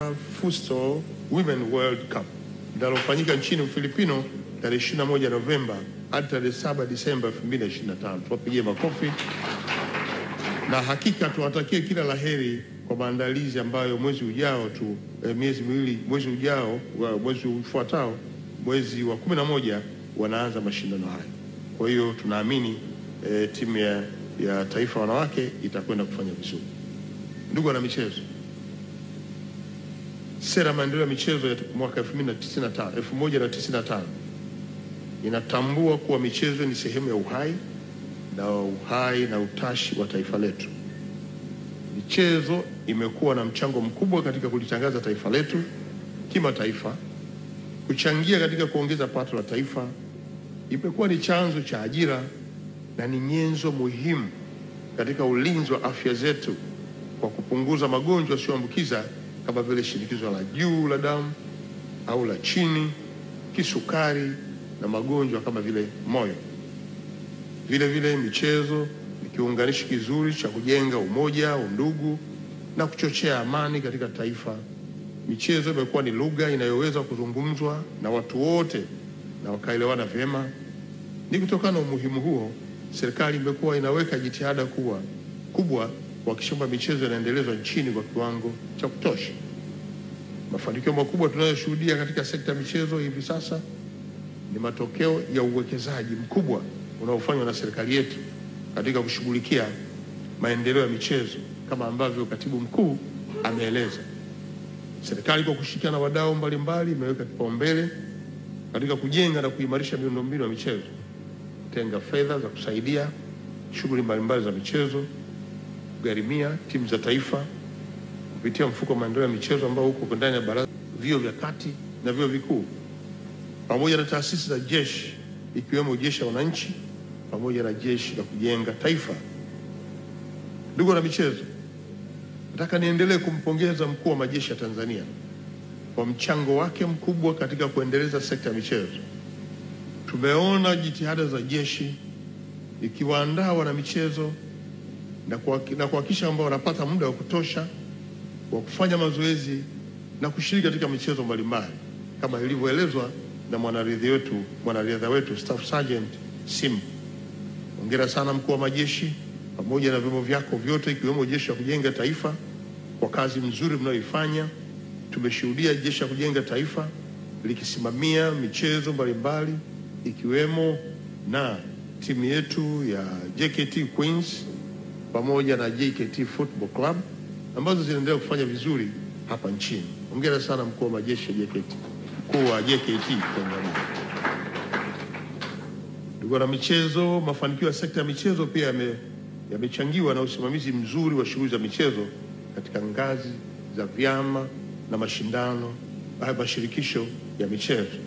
Futsal Women World Cup linalofanyika nchini Ufilipino tarehe 21 Novemba hadi tarehe 7 Disemba 2025. Tuwapigie makofi. Na hakika tuwatakie kila laheri kwa maandalizi ambayo mwezi ujao tu miezi miwili, mwezi ujao, mwezi ufuatao, mwezi wa 11 wanaanza mashindano haya. Kwa hiyo tunaamini timu ya taifa wanawake itakwenda kufanya vizuri. Ndugu wana michezo, sera maendeleo ya michezo ya mwaka 1995 inatambua kuwa michezo ni sehemu ya uhai na utashi wa taifa letu. Michezo imekuwa na mchango mkubwa katika kulitangaza taifa letu kimataifa, kuchangia katika kuongeza pato la taifa, imekuwa ni chanzo cha ajira na ni nyenzo muhimu katika ulinzi wa afya zetu kwa kupunguza magonjwa yasiyoambukiza kama vile shinikizo la juu la damu au la chini, kisukari na magonjwa kama vile moyo. Vile vile michezo ni kiunganishi kizuri cha kujenga umoja, undugu na kuchochea amani katika taifa. Michezo imekuwa ni lugha inayoweza kuzungumzwa na watu wote na wakaelewana vyema. Ni kutokana na umuhimu huo, serikali imekuwa inaweka jitihada kubwa kuhakikisha kwamba michezo inaendelezwa nchini kwa kiwango cha kutosha. Mafanikio makubwa tunayoshuhudia katika sekta ya michezo hivi sasa ni matokeo ya uwekezaji mkubwa unaofanywa na serikali yetu katika kushughulikia maendeleo ya michezo kama ambavyo Katibu Mkuu ameeleza. Serikali kwa kushirikiana na wadau mbalimbali imeweka kipaumbele katika kujenga na kuimarisha miundombinu ya michezo, kutenga fedha za kusaidia shughuli mbalimbali za michezo, kugharimia timu za taifa kupitia mfuko wa maendeleo ya michezo ambao uko ndani ya baraza, vyuo vya kati na vyuo vikuu, pamoja na taasisi za jeshi ikiwemo jeshi la wananchi pamoja na jeshi la kujenga taifa. Ndugu na michezo, nataka niendelee kumpongeza mkuu wa majeshi ya Tanzania kwa mchango wake mkubwa katika kuendeleza sekta ya michezo. Tumeona jitihada za jeshi ikiwaandaa wana michezo na kuhakikisha kwamba wanapata muda wa kutosha wa kufanya mazoezi na kushiriki katika michezo mbalimbali kama ilivyoelezwa na mwanariadha wetu Staff Sergeant Sim. Hongera sana mkuu wa majeshi pamoja na vyombo vyako vyote ikiwemo jeshi la kujenga taifa kwa kazi nzuri mnayoifanya. Tumeshuhudia jeshi la kujenga taifa likisimamia michezo mbalimbali ikiwemo na timu yetu ya JKT Queens pamoja na JKT Football Club ambazo zinaendelea kufanya vizuri hapa nchini. Hongera sana mkuu wa majeshi ya JKT, mkuu wa JKT Tanzania. Ndugu na michezo, mafanikio ya sekta ya michezo pia yamechangiwa na usimamizi mzuri wa shughuli za michezo katika ngazi za vyama na mashindano, mashirikisho ya michezo.